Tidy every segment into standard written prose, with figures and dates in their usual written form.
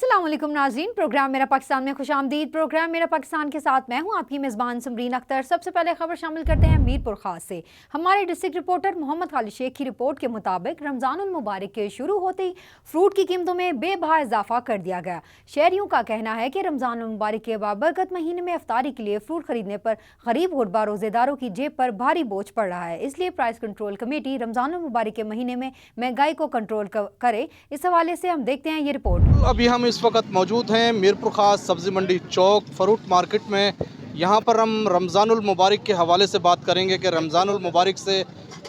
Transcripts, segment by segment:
अस्सलाम वालेकुम नाज़रीन, प्रोग्राम मेरा पाकिस्तान में खुशामदीद। प्रोग्राम मेरा पाकिस्तान के साथ मैं हूं आपकी मेज़बान समरीन अख्तर। सबसे पहले खबर शामिल करते हैं मीरपुर खास से। हमारे डिस्ट्रिक्ट रिपोर्टर मोहम्मद खालिद शेख की रिपोर्ट के मुताबिक रमज़ानुल मुबारक के शुरू होते ही फ्रूट की कीमतों में बेबहा इजाफा कर दिया गया। शहरियों का कहना है कि रमज़ानुल मुबारक के बाबरकत महीने में इफ्तारी के लिए फ्रूट खरीदने पर गरीब गुरबा रोजेदारों की जेब पर भारी बोझ पड़ रहा है। इसलिए प्राइस कंट्रोल कमेटी रमज़ानुल मुबारक के महीने में महंगाई को कंट्रोल करे। इस हवाले से हम देखते हैं ये रिपोर्ट। अभी हम इस वक्त मौजूद हैं मीरपुर खास सब्ज़ी मंडी चौक फ्रूट मार्केट में। यहाँ पर हम रमज़ानुल मुबारक के हवाले से बात करेंगे कि रमज़ानुल मुबारक से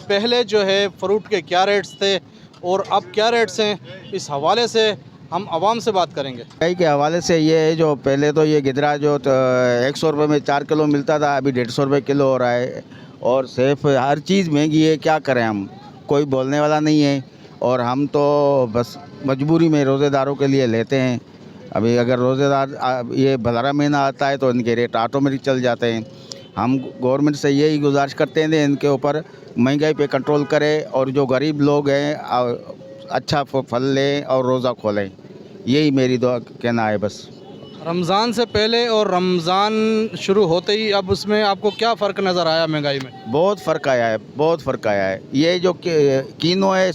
पहले जो है फ्रूट के क्या रेट्स थे और अब क्या रेट्स हैं, इस हवाले से हम आवाम से बात करेंगे। महंगाई के हवाले से ये है, जो पहले तो ये गिदरा जो 100 रुपये में 4 किलो मिलता था, अभी 150 रुपये किलो हो रहा है। और सिर्फ हर चीज़ महंगी है, क्या करें हम, कोई बोलने वाला नहीं है। और हम तो बस मजबूरी में रोज़ेदारों के लिए लेते हैं। अभी अगर रोज़ेदार ये भदरा महीना आता है तो इनके रेट ऑटोमेटिक चल जाते हैं। हम गवर्नमेंट से यही गुजारिश करते हैं इनके ऊपर महंगाई पे कंट्रोल करें और जो गरीब लोग हैं अच्छा फल लें और रोज़ा खोलें, यही मेरी दुआ कहना है बस। रमज़ान से पहले और रमज़ान शुरू होते ही अब उसमें आपको क्या फ़र्क नज़र आया महंगाई में? बहुत फ़र्क आया है, बहुत फ़र्क आया है। ये जो कीनो है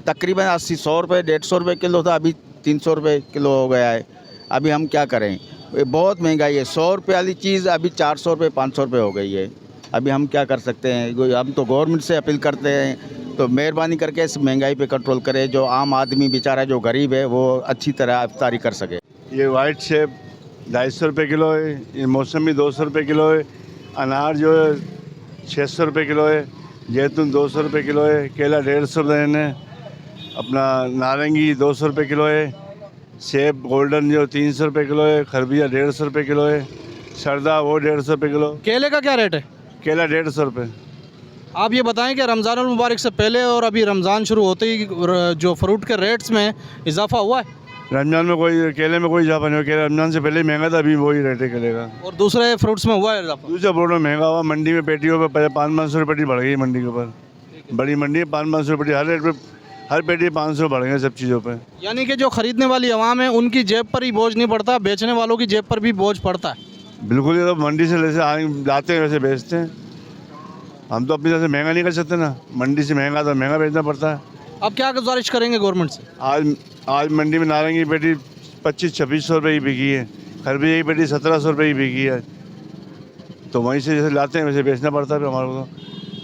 तकरीबन 100 रुपये 150 रुपये किलो था, अभी 300 रुपये किलो हो गया है। अभी हम क्या करें, ये बहुत महंगाई है। 100 रुपये वाली चीज़ अभी 400 रुपये 500 रुपये हो गई है। अभी हम क्या कर सकते हैं, हम तो गवर्नमेंट से अपील करते हैं तो मेहरबानी करके इस महंगाई पे कंट्रोल करें, जो आम आदमी बेचारा जो गरीब है वो अच्छी तरह इफ्तारी कर सके। ये वाइट सेब 250 रुपये किलो है, ये मौसमी 200 रुपये किलो है, अनार जो है 600 रुपये किलो है, जैतून 200 रुपये किलो है, केला 150 रुपये है, अपना नारंगी 200 रुपये किलो है, सेब गोल्डन जो 300 रुपये किलो है, खरबूजा 150 रुपये किलो है, सरदा वो 150 रुपये किलो। केले का क्या रेट है? केला 150 रुपये। आप ये बताएं कि रमज़ानुल मुबारक से पहले और अभी रमज़ान शुरू होते ही जो फ्रूट के रेट्स में इजाफा हुआ है? रमज़ान में कोई केले में कोई इजाफा नहीं हुआ, केला रमज़ान से पहले महंगा था, अभी वही रेट है केले का। और दूसरे फ्रूट्स में हुआ है इजाफा? दूसरा फ्रूट में महंगा हुआ, मंडी में पेटियों पर 500 रुपये पेटी बढ़ गई मंडी के ऊपर। बड़ी मंडी है 500 रुपये, हर रेट पर हर पेटी 500 बढ़ गए सब चीज़ों पे। यानी कि जो ख़रीदने वाली आवाम है उनकी जेब पर ही बोझ नहीं पड़ता, बेचने वालों की जेब पर भी बोझ पड़ता है। बिल्कुल, ये तो मंडी से जैसे लाते हैं वैसे बेचते हैं। हम तो अपनी तरह से महंगा नहीं कर सकते ना, मंडी से महंगा तो महंगा बेचना पड़ता है। अब क्या गुजारिश करेंगे गवर्नमेंट से? आज मंडी में नारंगी की पेटी 2500-2600 रुपये की बिकी है, खरबूजे की पेटी 1700 रुपये की बिकी है। तो वहीं से जैसे लाते हैं वैसे बेचना पड़ता है हमारे को।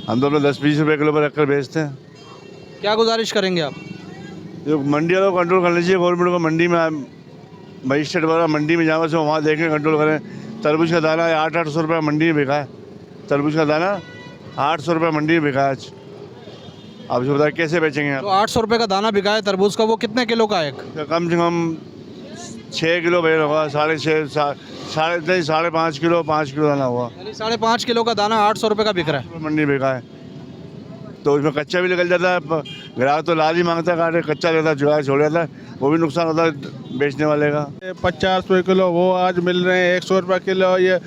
हम तो अपना 10-20 रुपये किलो पर रखकर बेचते हैं। क्या गुजारिश करेंगे आप? जो मंडी वालों को कंट्रोल करना चाहिए गवर्नमेंट को। मंडी में मजिस्ट्रेट वगैरह मंडी में जाओ से वहाँ देखें, कंट्रोल करें। तरबूज का दाना 800-800 रुपये मंडी में बिका है, तरबूज का दाना 800 रुपये मंडी में बिका है। आप जो बताए कैसे बेचेंगे आप? तो 800 रुपये का दाना बिका है तरबूज का, वो कितने किलो का है? कम से कम 6 किलो बेच होगा, 5.5 किलो 5 किलो दाना हुआ। यानी 5.5 किलो का दाना 800 रुपये का बिक रहा है मंडी बिका है। तो उसमें कच्चा भी निकल जाता है, ग्राहक तो लाल ही मांगता है, काटे कच्चा लेता है, चुरा छोड़ जाता है, वो भी नुकसान होता है बेचने वाले का। 50 रुपये किलो वो आज मिल रहे हैं, 100 रुपये किलो। ये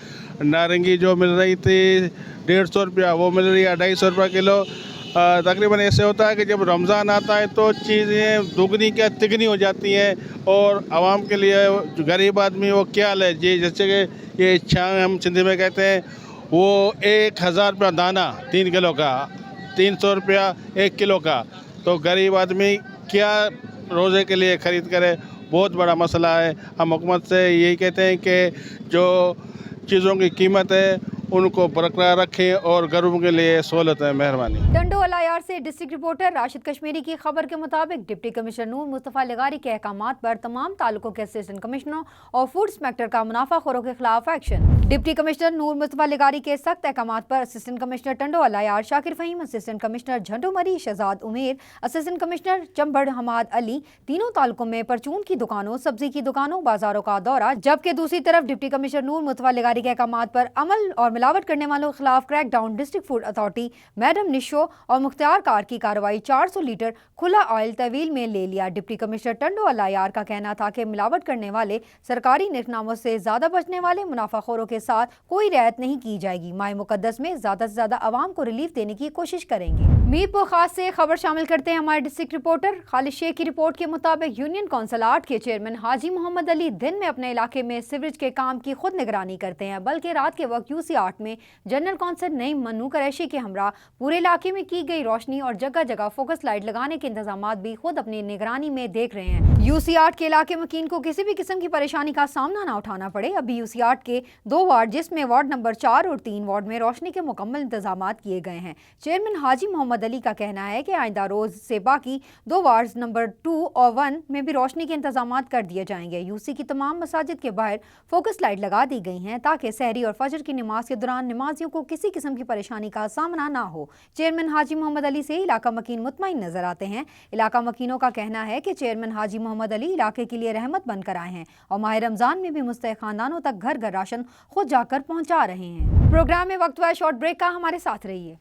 नारंगी जो मिल रही थी 150 रुपया, वो मिल रही है 250 रुपये किलो। तकरीबन ऐसे होता है कि जब रमज़ान आता है तो चीज़ें दुगनी क्या तिगनी हो जाती हैं और आवाम के लिए जो गरीब आदमी वो क्या ले जी। जैसे कि ये छांग हम सिंधी में कहते हैं, वो 1000 रुपया दाना 3 किलो का, 300 रुपया 1 किलो का। तो गरीब आदमी क्या रोज़े के लिए ख़रीद करे, बहुत बड़ा मसला है। हम हुकूमत से यही कहते हैं कि जो चीज़ों की कीमत है उनको बरकरार रखें और गरीबों के लिए सहूलत है। मेहरबानी। टंडो अलायार से डिस्ट्रिक्ट रिपोर्टर राशिद कश्मीरी की खबर के मुताबिक डिप्टी कमिश्नर नूर मुस्तफ़ा लगारी के अहकामात पर तमाम तालुकों के असिस्टेंट कमिश्नरों और फूड इंस्पेक्टर का मुनाफाखोरों के खिलाफ action. Deputy commissioner Noor Mustafa Lagari के सख्त अहकामात पर assistant commissioner Tando Allahyar Shakir Faheem, assistant commissioner Jhando Mari Shahzad Umair, assistant commissioner Chambar Hamad Ali तीनों तालुकों में परचून की दुकानों, सब्जी की दुकानों, बाजारों का दौरा। जबकि दूसरी तरफ डिप्टी कमिश्नर नूर मुस्तफ़ा लगारी के अहकामात पर अमल और मिलावट करने वालों के खिलाफ crack down. District food authority madam Nisho और और मुख्तियार कार की कार्रवाई 400 लीटर खुला ऑयल तहवील में ले लिया। डिप्टी कमिश्नर टंडो अलायार का कहना था कि मिलावट करने वाले, सरकारी निकनामों से ज्यादा बचने वाले मुनाफाखोरों के साथ कोई रियायत नहीं की जाएगी। माह मुकद्दस में ज्यादा से ज्यादा आवाम को रिलीफ देने की कोशिश करेंगे। मीरपुर खास से खबर शामिल करते हैं हमारे डिस्ट्रिक्ट रिपोर्टर खालिद शेख की रिपोर्ट के मुताबिक यूनियन कौंसिल 8 के चेयरमैन हाजी मोहम्मद अली दिन में अपने इलाके में सीवरेज के काम की खुद निगरानी करते हैं, बल्कि रात के वक्त यूसी 8 में जनरल कौंसिल नईम मन्नू कुरैशी के हमरा पूरे इलाके में की गई रोशनी और जगह जगह फोकस लाइट लगाने के इंतजाम भी खुद अपनी निगरानी में देख रहे हैं। यूसी 8 के इलाके मकीन को किसी भी किस्म की परेशानी का सामना न उठाना पड़े। अभी यूसी 8 के 2 वार्ड जिसमें वार्ड नंबर 4 और 3 वार्ड में रोशनी के मुकम्मल इंतजाम किए गए हैं। चेयरमैन हाजी मोहम्मद अली का कहना है कि आइंदा रोज से बाकी 2 वार्ड नंबर 2 और 1 में भी रोशनी के इंतजाम कर दिए जाएंगे। यूसी की तमाम मसाजिद के बाहर फोकस लाइट लगा दी गई हैं ताकि सहरी और फजर की नमाज के दौरान नमाजियों को किसी किस्म की परेशानी का सामना ना हो। चेयरमैन हाजी मोहम्मद अली से इलाका मकीन मुतमईन नजर आते हैं। इलाका मकीनों का कहना है कि चेयरमैन हाजी मोहम्मद अली इलाके के लिए रहमत बनकर आए हैं और माह रमजान में भी मुस्तहिक खानदानों तक घर घर राशन खुद जाकर पहुंचा रहे हैं। प्रोग्राम में वक्त हुआ शॉर्ट ब्रेक का, हमारे साथ रहिए।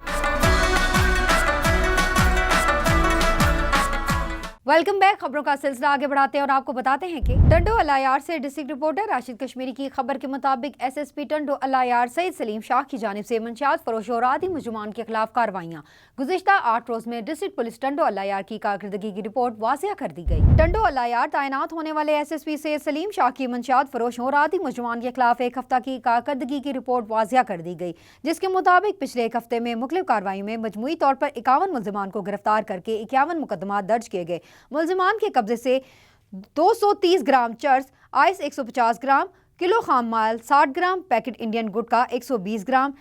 Welcome back. खबरों का सिलसिला आगे बढ़ाते हैं और आपको बताते हैं कि टंडो अलायार से डिस्ट्रिक्ट रिपोर्टर राशिद कश्मीरी की खबर के मुताबिक एसएसपी टंडो अलायार सईद सलीम शाह की जानिब से मंशियात फरोश और आदि मुजमान के खिलाफ कार्रवाइयाँ। गुज़िश्ता 8 रोज में डिस्ट्रिक्ट पुलिस टंडो अलायार की कारकर्दगी की रिपोर्ट वाज़िया कर दी गई। टंडो अलायार तैनात होने वाले एसएसपी सईद सलीम शाह की मंशियात फरोश और आदि मुजमान के खिलाफ एक हफ्ता की कारकर्दगी की रिपोर्ट वाज़िया कर दी गई, जिसके मुताबिक पिछले एक हफ्ते में मुख्तलिफ कार्रवाई में मजमूई तौर पर 51 मुलजिमान को गिरफ्तार करके 51 मुकदमा दर्ज किए गए। मुलजिमान के कब्जे से 230 ग्राम चर्स, आइस 150 ग्राम, किलो खाम माल 60 ग्राम, पैकेट इंडियन गुटखा 120 ग्राम,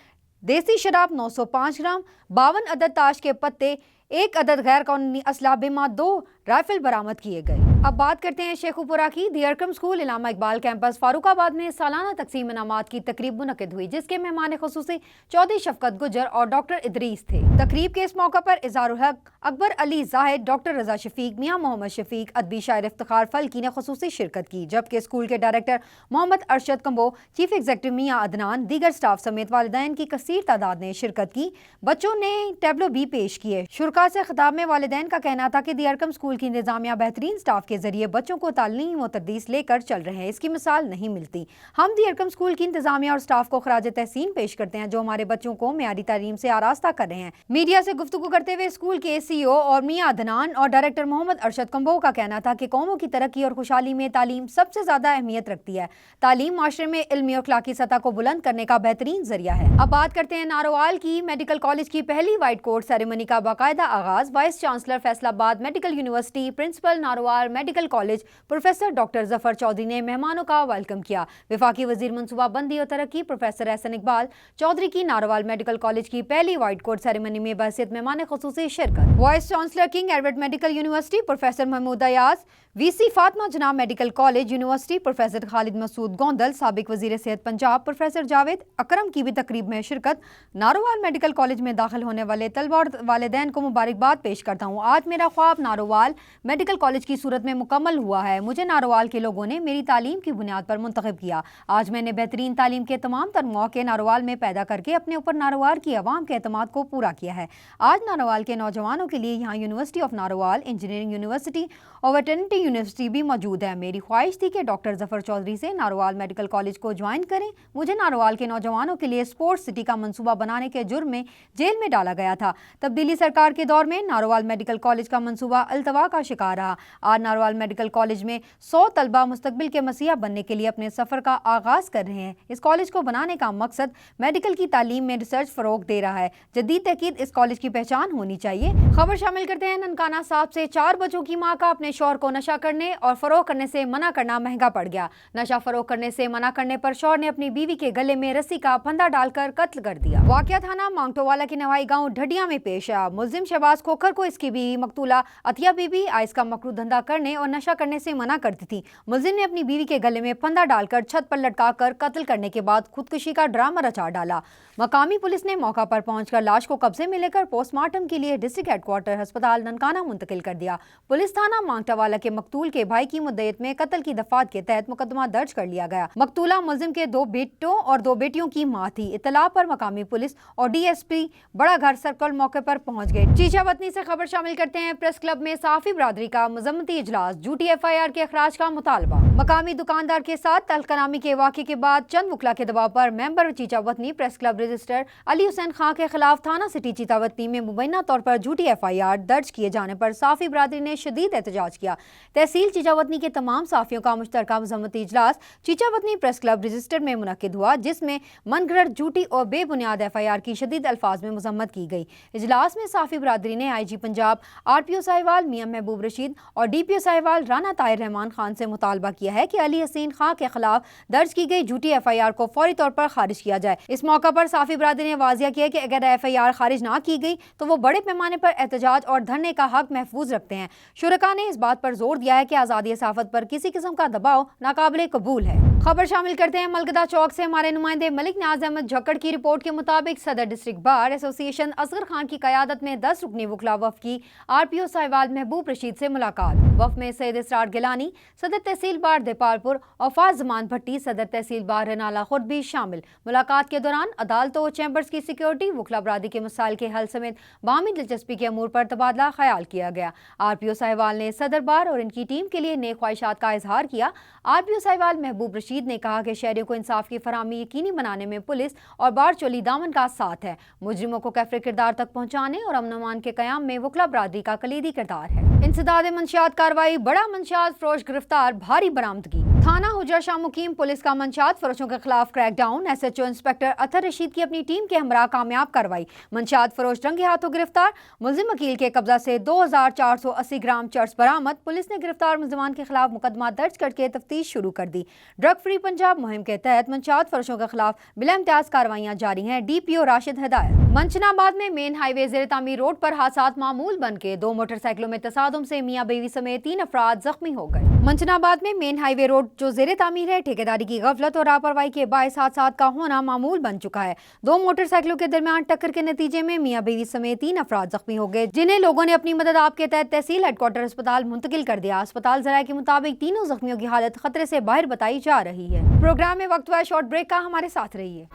देसी शराब 905 ग्राम, 52 अदद ताश के पत्ते, 1 अदद गैर कानूनी असला बिमा 2 राइफल बरामद किए गए। अब बात करते हैं शेखुपुरा की। दी अरकम स्कूल इलामा इकबाल कैंपस फारूकाबाद में सालाना तकसीम इनामात की तकरीब मुनक़िद हुई, जिसके मेहमान खुसूसी चौधरी शफकत गुजर और डॉक्टर इदरीस थे। तकरीब के इस मौका पर इज़हारुल हक, अकबर अली जाहिद, डॉक्टर रजा शफीक, मियाँ मोहम्मद शफीक, अदबी शायर इफ्तिखार फल्की ने खुसूसी शिरकत की, जबकि स्कूल के director Mohammad Arshad Kamboh, chief executive Mian Adnan, दीगर स्टाफ समेत वालिदैन की कसीर तादाद ने शिरकत की। बच्चों ने टैबलो भी पेश किए। शुरका से खिताब में वालिदैन का कहना था कि दी अरकम स्कूल की इंतजामिया बेहतरीन स्टाफ के जरिए बच्चों को तालीम और तरदीस लेकर चल रहे हैं, इसकी मिसाल नहीं मिलती। हम दी अरकम स्कूल की इंतजामिया और स्टाफ को खराज तहसीन पेश करते हैं जो हमारे बच्चों को मेयारी तालीम से आरास्ता कर रहे हैं। मीडिया से गुफ्तगू करते हुए स्कूल के CEO और मियाँ अदनान और डायरेक्टर मोहम्मद अरशद कंबो का कहना था कि कौमों की तरक्की और खुशहाली में तालीम सबसे ज्यादा अहमियत रखती है। तालीम माशरे में इल्मी और अखलाकी सतह को बुलंद करने का बेहतरीन जरिया है। अब बात करते हैं नारोवाल की। मेडिकल कॉलेज की पहली व्हाइट कोट सेरेमनी का बाकायदा आगाज vice chancellor Faisalabad medical university, principal Narowal medical college professor doctor Zafar Chaudhry ने मेहमानों का वेलकम किया। वफाकी वजीर मनसूबा बंदी और तरक्की प्रोफेसर एहसन इकबाल चौधरी की नारोवाल मेडिकल कॉलेज की पहली व्हाइट कोट सेरेमनी में बहसियत मेहमान खुसूसी शिरकत। Vice chancellor King Edward medical university professor Mahmood Ayaz, VC Fatima Jinnah medical college university professor Khalid Masood Gondal, साबिक वजीर सेहत पंजाब प्रोफेसर जावेद अकरम की भी तकरीब में शिरकत। नारोवाल मेडिकल कॉलेज में दाखिल होने वाले तलबा और वालिदैन को मुबारकबाद पेश करता हूँ। आज मेरा ख्वाब नारोवाल मेडिकल कॉलेज की सूरत में मुकम्मल हुआ है। मुझे नारोवाल के लोगों ने मेरी तालीम की बुनियाद पर मुंतखब किया। आज मैंने बेहतरीन तालीम के तमाम तर मौके नारोवाल में पैदा करके अपने ऊपर नारोवाल की आवाम के एतमाद को पूरा किया है। आज नारोवाल के नौजवानों के लिए यहाँ university of Narowal, engineering university और वेटरनिटी यूनिवर्सिटी भी मौजूद है। मेरी ख्वाहिश थी कि डॉक्टर जफर चौधरी से नारोवाल मेडिकल कॉलेज को ज्वाइन करें। मुझे नारोवाल के नौजवानों के लिए स्पोर्ट्स सिटी का मंसूबा बनाने के जुर्म में जेल में डाला गया था। तब्दीली सरकार के दौर में नारोवाल मेडिकल कॉलेज का मंसूबा अल्तवा का शिकार रहा। आज नारोवाल मेडिकल कॉलेज में 100 तलबा मुस्तकबिल के मसीहा बनने के लिए अपने सफर का आगाज कर रहे हैं। इस कॉलेज को बनाने का मकसद मेडिकल की तालीम में रिसर्च फरोग दे रहा है। जदीद तहकीद इस कॉलेज की पहचान होनी चाहिए। खबर शामिल करते हैं ननकाना साहब से। 4 बच्चों की मां का अपने शौहर को नशा करने और फरोग करने से मना करना महंगा पड़ गया। नशा फरोग करने से मना करने पर शौहर ने अपनी बीवी के गले में रस्सी का फंदा डालकर कत्ल कर दिया। वाकया थाना मांगटोवाला के नवाई गांव ढडिया में पेश आया। मुलजिम शहबाज खोखर को इसकी बीवी मकतूला अतिया बीबी आइस का मकरू धंधा करने और नशा करने से मना करती थी। मुलजिम ने अपनी बीवी के गले में फंदा डालकर छत पर लटकाकर कत्ल करने के बाद खुदकुशी का ड्रामा रचा डाला। मकामी पुलिस ने मौका पर पहुंचकर लाश को कब्जे में लेकर पोस्टमार्टम के लिए डिस्ट्रिक्ट हेडक्वार्टर अस्पताल ननकाना मुंतकिल कर दिया। पुलिस थाना मांगटावाला के मकतूल के भाई की मुद्दत में कत्ल की दफात के तहत मुकदमा दर्ज कर लिया गया। मकतूला मुलजिम के 2 बेटों और 2 बेटियों की मां थी। इत्तला पर मकामी पुलिस और DSP बड़ा घर सर्कल मौके पर पहुंच गए। चीचा वतनी से खबर शामिल करते हैं। प्रेस क्लब में साफी बरादरी का मजम्मती इजलास, झूठी FIR के अखराज का मुतालबा। मकामी दुकानदार के साथ तलकनामी के वाक़े के बाद चंद वकला के दबाव पर member Chichawatni press club register Ali Hussain Khan के खिलाफ थाना सिटी चीचा वतनी में मुबैना तौर पर झूठी FIR दर्ज किए जाने पर साफी बरादरी ने शदीद एहतजाज किया। तहसील चीचा वतनी के तमाम साफियों का मुश्तरका मजम्मती इजलास चीचा वतनी प्रेस क्लब रजिस्टर में मुनक्किद हुआ, जिसमें मनगढ़ झूठी और बेबुनियाद FIR की शदीद अल्फाज में मजम्मत की गई। इजलास में साफी बरादरी ने IG पंजाब RPO साहिवाल मियां महबूब रशीद और DPO साहिवाल राना ताहिर रहमान खान से मुतालबा किया है कि अली हसीन खां के खिलाफ दर्ज की गई झूठी FIR को फौरी तौर पर खारिज किया जाए। इस मौका पर साफी बरादरी ने वाजिया किया कि अगर FIR खारिज ना की गई तो वो बड़े पैमाने पर एहतजाज और धरने का हक महफूज रखते हैं। शुरका ने इस बात पर जोर दिया है कि आज़ादी सहाफ़त पर किसी किस्म का दबाव नाकाबिले कबूल है। खबर शामिल करते हैं मलकदा चौक से। हमारे नुमाइंदे मलिक न्याज अहमद झक्कड़ की रिपोर्ट के मुताबिक सदर district bar association Asghar Khan की क़यादत में 10 रुकनी वकला वफ़ की RPO साहिवाल महबूब रशीद से मुलाकात। वफ़ में सैयद इसरार गिलानी, सदर तहसील बार देपालपुर और फाज जमान भट्टी, सदर तहसील बार रनाला खुद भी शामिल। मुलाकात के दौरान अदालतों और चैम्बर्स की सिक्योरिटी, वकला बरादरी के मसाइल के हल समेत बामी दिलचस्पी के अमूर पर तबादला ख्याल किया गया। RPO साहिवाल ने सदर बार और इनकी टीम के लिए नेक ख्वाहिशात का इजहार किया। RPO साहिवाल महबूब रशीद ने कहा कि शहरियों को इंसाफ की फराहमी यकीनी बनाने में पुलिस और बार चोली दामन का साथ है। मुजरिमों को कैफरे किरदार तक पहुँचाने और अमन अमान के क़याम में वकला बरादरी का कलीदी किरदार है। इंसदाद मंशियात कार्रवाई, बड़ा मंशियात फरोश गिरफ्तार, भारी बरामदगी। थाना हुजरा शाह मुकीम पुलिस का मंशियात फरोशों के खिलाफ क्रैकडाउन। SHO इंस्पेक्टर अतर रशीद की अपनी टीम के हमरा कामयाब कार्रवाई। मंशियात फरोश रंगे हाथों गिरफ्तार। मुलजिम वकील के कब्जा से 2480 ग्राम चर्स बरामद। पुलिस ने गिरफ्तार मुलजिमान के खिलाफ मुकदमा दर्ज करके तफ्तीश शुरू कर दी। ड्रग फ्री पंजाब मुहिम के तहत मंशियात फरोशों के खिलाफ बिला इम्तियाज कार्रवाइयां जारी हैं। DPO राशिद हिदायत। मंचनाबाद में मेन हाईवे ज़ेर तामीर रोड पर हादसात मामूल बन के 2 मोटरसाइकिलों में तसादुम से मियां बीवी समेत 3 अफराद जख्मी हो गए। मंचनाबाद में मेन हाईवे रोड जो ज़ेर तामीर है, ठेकेदारी की गफलत और लापरवाही के बाइस हादसात का होना मामूल बन चुका है। 2 मोटरसाइकिलों के दरमियान टक्कर के नतीजे में मियां बीवी समेत 3 अफराद जख्मी हो गए, जिन्हें लोगों ने अपनी मदद आप के तहत तहसील हेडक्वार्टर अस्पताल मुंतकिल कर दिया। अस्पताल ज़राए के मुताबिक तीनों जख्मियों की हालत खतरे से बाहर बताई जा रही है। प्रोग्राम में वक्त हुआ शॉर्ट ब्रेक का, हमारे साथ रहिए।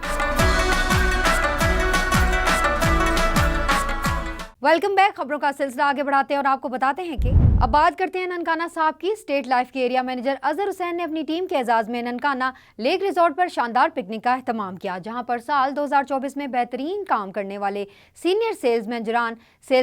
Welcome back. खबरों का सिलसिला आगे बढ़ाते हैं और आपको बताते हैं कि अब बात करते हैं ननकाना साहब की। स्टेट लाइफ के एरिया मैनेजर अजहर हुसैन ने अपनी टीम के एजाज में ननकाना लेक रिजॉर्ट पर शानदार पिकनिक का एहतमाम किया, जहां पर साल 2024 में बेहतरीन काम करने वाले सीनियर सेल्स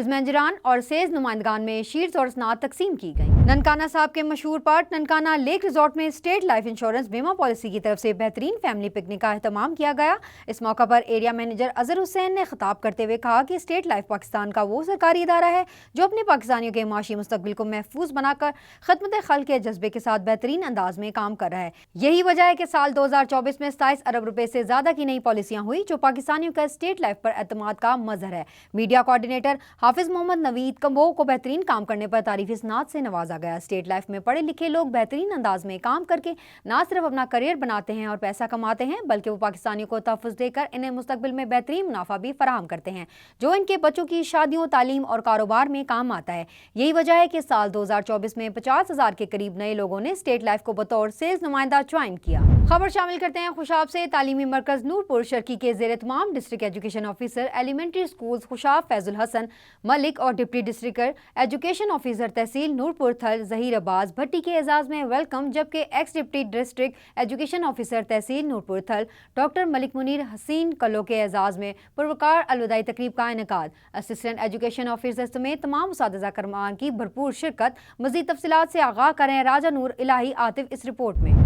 मैनेजरान और सेल्स नुमाइंदगान में शील्ड्स और स्नात तकसीम की गई। ननकाना साहब के मशहूर पार्क ननकाना लेक रिजॉर्ट में स्टेट लाइफ इंश्योरेंस बीमा पॉलिसी की तरफ से बेहतरीन फैमिली पिकनिक का एहतमाम किया गया। इस मौका पर एरिया मैनेजर अजहर हुसैन ने खिताब करते हुए कहा कि स्टेट लाइफ पाकिस्तान का वो सरकारी इदारा है जो अपने पाकिस्तानियों के माशी मुस्तकबिल को महफूज बनाकर खिदमत खल्क के जज्बे के साथ बेहतरीन अंदाज में काम कर रहा है। यही वजह है कि साल 2024 में 27 अरब रुपए से ज्यादा की नई पॉलिसियां हुई, जो पाकिस्तानियों का स्टेट लाइफ पर एतमाद का मजहर है। मीडिया कोऑर्डिनेटर हाफिज मोहम्मद नवीद कंबो को बेहतरीन काम करने पर तारीफी स्नात से नवाजा गया। स्टेट लाइफ में पढ़े लिखे लोग बेहतरीन अंदाज में काम करके न सिर्फ अपना करियर बनाते हैं और पैसा कमाते हैं, बल्कि वो पाकिस्तानियों को तहफ़्फ़ुज़ देकर इन्हें मुस्तकबिल में बेहतरीन मुनाफा भी फराहम करते हैं, जो इनके बच्चों की शादियों, तालीम और कारोबार में काम आता है। यही वजह है कि साल 2024 में 50,000 के करीब नए लोगों ने स्टेट लाइफ को बतौर सेल्स नुमाइंदा ज्वाइन किया। खबर शामिल करते हैं खुशाब से। तालीमी मरकज नूरपुर शर्की के ज़ेर तमाम district education officer elementary schools Khushab Faizul Hassan Malik और डिप्टी डिस्ट्रिक्ट एजुकेशन ऑफिसर तहसील नूरपुर थल जहीर अब्बास भट्टी के एजाज में वेलकम, जबकि ex deputy district education officer तहसील नूरपुर थल डॉक्टर मलिक मुनीर हसीन कलो के एजाज में पुरवकार अलविदाई तकरीब का इनेकाद। असिस्टेंट एजुकेशन ऑफिसर समेत तमाम उस्ताद करमान की भरपूर शिरकत। मज़ीद तफसीलात से आगाह करें राजा नूर इलाही आतिफ इस रिपोर्ट में।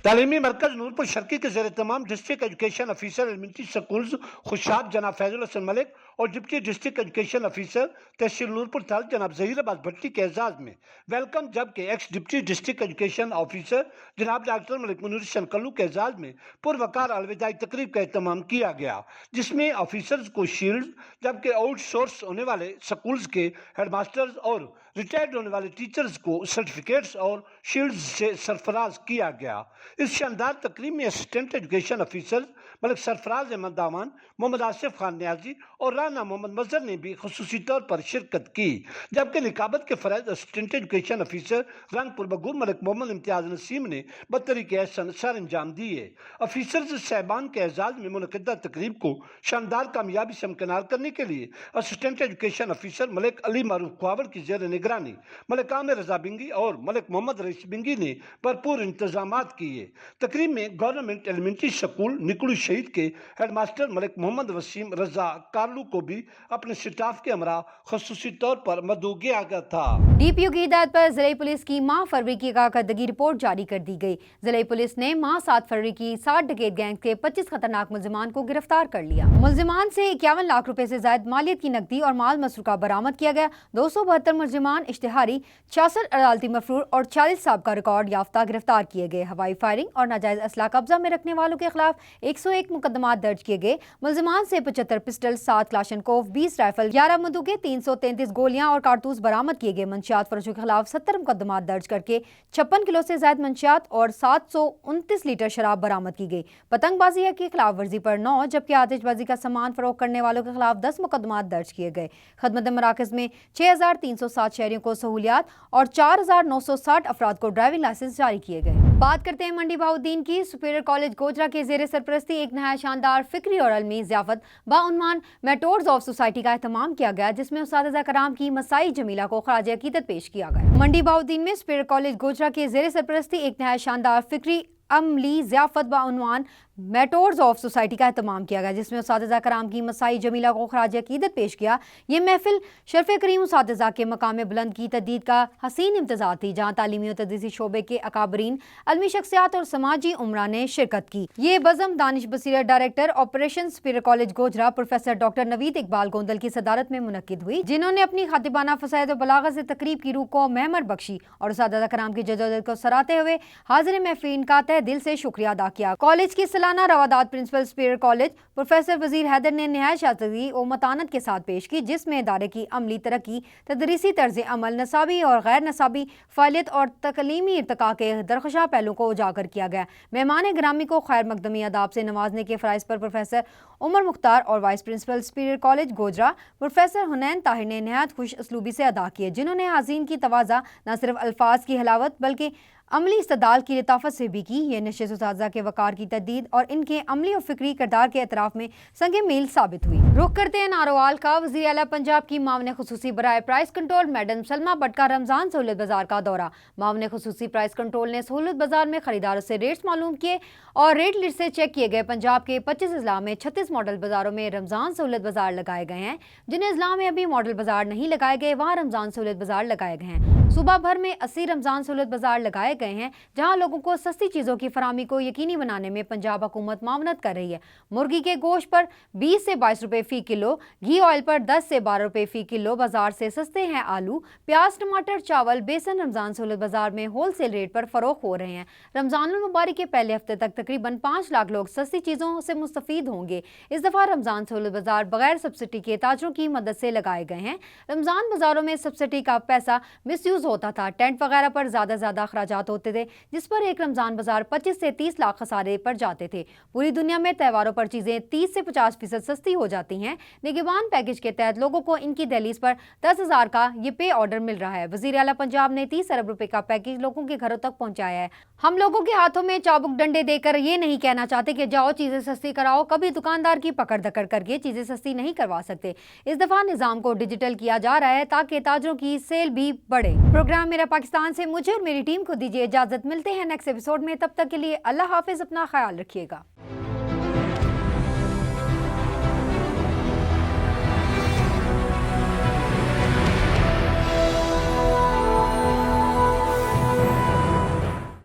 तालीमी मरकज नूरपुर शर्की के ज़ेर तमाम district education officer elementary schools Khushab जनाब फैजुल हसन मलिक और डिप्टी डिस्ट्रिक्ट एजुकेशन ऑफिसर तहसील नूरपुर थल जनाब ज़हीर अब्बास भट्टी के एजाज में वेलकम, जबकि ex deputy district education officer जनाब डॉक्टर मलिक मुनीर हसन कल्लू के एजाज में पुरवकार अलविदाई तकरीब का एहतमाम किया गया, जिसमें ऑफिसर्स को शील्ड, जबकि आउटसोर्स होने वाले स्कूल्स के हेडमास्टर्स और रिटायर्ड होने वाले टीचर्स को सर्टिफिकेट्स और शील्ड्स से सरफराज किया गया। इस शानदार तकरीब में assistant education officer Malik Sarfraz Ahmed Daman, Mohammad Asif Khan Niazi और राना मौलाना मोहम्मद मजहर ने भी खुसूसी तौर पर शिरकत की, जबकि निकाबत के फरज assistant education officer Rangpur Bagoor Malik Mohammad Imtiaz Naseem ने बतरीके एहसन सर अंजाम दिए। अफीसर साहिबान के एजाज में मुनक़िदा तकरीब को शानदार कामयाबी से हमकिनार करने के लिए assistant education officer Malik Ali Maroof Khawar की जेर निगरानी मलिक आमिर रजा बिंगी और मलिक मोहम्मद रईस बिंगी ने भरपूर इंतजामात किए। तकरीब में गवर्नमेंट एलिमेंट्री स्कूल निकलू शहीद के हेडमास्टर मलिक मोहम्मद वसीम रजा कारलू को भी अपने स्टाफ के हमरा खसूसी तौर पर मदऊ किया गया था। डीपीओ की हिदायत पर जिले पुलिस की माह फरवरी की कारकर्दगी रिपोर्ट जारी कर दी गई। जिले पुलिस ने माह 7 फरवरी की 60 डकैत गैंग के 25 खतरनाक मुलजिमान को गिरफ्तार कर लिया। मुलजिमान से 51 लाख रुपए से ज्यादा मालियत की नकदी और माल मसरूका बरामद किया गया। 272 मुलजिमान, इश्तिहारी, 66 अदालती मफरूर और 40 साबका रिकॉर्ड याफ्ता गिरफ्तार किए गए। हवाई फायरिंग और नाजायज असला कब्जा में रखने वालों के खिलाफ 101 मुकदमात दर्ज किए गए। मुलजिमान से 75 पिस्टल, 7 क्लाशनकोव, 20 राइफल, 11 बंदूकें, 333 गोलियां और कारतूस बरामद किए गए। मंशियात फरोशों के खिलाफ 70 मुकदमात दर्ज करके 56 किलो से ज्यादा मंशियात और 729 लीटर शराब बरामद की गई। पतंगबाजी की खिलाफ वर्जी पर 9 जबकि आतिशबाजी का सामान फरोख्त करने वालों के खिलाफ 10 मुकदमात दर्ज किए गए। खदमत मराकज में 6307 शहरियों को सहूलियात और 4960 अफराद को ड्राइविंग लाइसेंस जारी किए गए। बात करते हैं मंडी बहाउद्दीन की। सुपीरियर कॉलेज गोजरा के जेर सरपरस्ती एक नया शानदार फिक्री और अलमी ज़ियाफत बाउनवान मेटोर्स ऑफ सोसाइटी का एहतमाम किया गया, जिसमें उस्ताद कराम की मसाई जमीला को खराज अकीदत पेश किया गया। मंडी बहाउद्दीन में सुपीरियर कॉलेज गोजरा के जेर सरपरस्ती एक नया शानदार फिक्री अमली ज़ियाफत बाउनवान मेटोर्स ऑफ सोसाइटी का एहतमाम किया गया, जिसमें उस्ताद कराम की मसाई जमीला को खराज अकीदत पेश किया। ये महफिल शरफ करीम उस्ताद के मकाम बुलंद की तदीद का हसीन इम्तज़ाज थी, जहाँ तालीमी और तदरीसी शोबे के अकाबरीन, अलमी शख्सियात और समाजी उमरा ने शिरकत की। ये बज़म दानिश बसीरत director operation superior college Gojra professor doctor Naveed Iqbal Gondal की सदारत में मुनक्किद हुई, जिन्होंने अपनी खातिबाना फसायद और बलागत से तकरीब की रूह को महमर बख्शी और उस्ताद कराम की जदोजहद को सराहते हुए हाजिर महफिलीन का तहे दिल से शुक्रिया अदा किया। कॉलेज की सालाना रवादात प्रिंसिपल सुपीरियर कॉलेज प्रोफेसर वजीर हैदर ने नहायत शाज़गी और मतानत के साथ पेश की, जिसमें इदारे की अमली तरक्की, तदरीसी तर्ज अमल, नसाबी और गैर नसाबी फ़ालियत और तकलीमी इर्तिका के दरख्शां पहलू को उजागर किया गया। मेहमान ग्रामी को खैर मकदमी आदाब से नवाजने के फ़राइज़ पर प्रोफेसर उमर मुख्तार और vice principal superior college Gojra professor Hunain Tahir ने नहायत खुश असलूबी से अदा किए, जिन्होंने हाज़रीन की तवाज़ा न सिर्फ अल्फाज की हलावत बल्कि अमली इस्तदाल की लताफत से भी की। ये नशिस्त उस्ताज़ा के वकार की तदीद और इनके अमली और फिक्री किरदार के एतराफ़ में संगे मील साबित हुई। रुख करते हैं नारोवाल का। वज़ीर आला पंजाब की मामले खुसूसी बराए price control madam Salma Bhatt का रमज़ान सहूलत बाजार का दौरा। मामले खुसूसी प्राइस कंट्रोल ने सहूलत बाजार में खरीदारों से रेट्स मालूम किए और रेट लिस्ट से चेक किए गए। पंजाब के 25 अजला में 36 मॉडल बाजारों में रमज़ान सहूलत बाजार लगाए गए हैं। जिन अजला में अभी मॉडल बाजार नहीं लगाए गए, वहाँ रमज़ान सहूलत बाजार लगाए गए हैं। सूबा भर में 80 रमज़ान सहूलत बाजार लगाए गए हैं, जहां लोगों को सस्ती चीज़ों की फराहमी को यकीनी बनाने में पंजाब हुकूमत मामनत कर रही है। मुर्गी के गोश्त पर 20 से 22 रुपए फ़ी किलो, घी ऑयल पर 10 से 12 रुपए फ़ी किलो बाजार से सस्ते हैं आलू, प्याज, टमाटर, चावल, बेसन रमज़ान सहूलत बाजार में होलसेल रेट पर फ़रोख्त हो रहे हैं। रमज़ानुल मुबारक के पहले हफ्ते तक तकरीबन 5 लाख लोग सस्ती चीज़ों से मुस्तफ़ीद होंगे। इस दफ़ा रमज़ान सहूलत बाजार बगैर सब्सिडी के ताजरों की मदद से लगाए गए हैं। रमज़ान बाजारों में सब्सिडी का पैसा मिसयूज़ होता था। टेंट वगैरह पर ज़्यादा अखराजात होते थे, जिस पर एक रमज़ान बाजार 25 से 30 लाख खसारे पर जाते थे। पूरी दुनिया में त्योहारों पर चीज़ें 30 से 50% सस्ती हो जाती हैं। निगहबान पैकेज के तहत लोगों को इनकी दहलीज पर 10,000 का ये पे ऑर्डर मिल रहा है। वज़ीर आला पंजाब ने 30 अरब रुपए का पैकेज लोगों के घरों तक पहुँचाया है। हम लोगों के हाथों में चाबुक डंडे देकर ये नहीं कहना चाहते कि जाओ चीज़ें सस्ती कराओ। कभी दुकानदार की पकड़ दकड़ करके चीज़ें सस्ती नहीं करवा सकते। इस दफ़ा निज़ाम को डिजिटल किया जा रहा है ताकि ताजरों की सेल भी बढ़े। प्रोग्राम मेरा पाकिस्तान से मुझे और मेरी टीम को दीजिए इजाज़त। मिलते हैं नेक्स्ट एपिसोड में, तब तक के लिए अल्लाह हाफिज़, अपना ख्याल रखिएगा।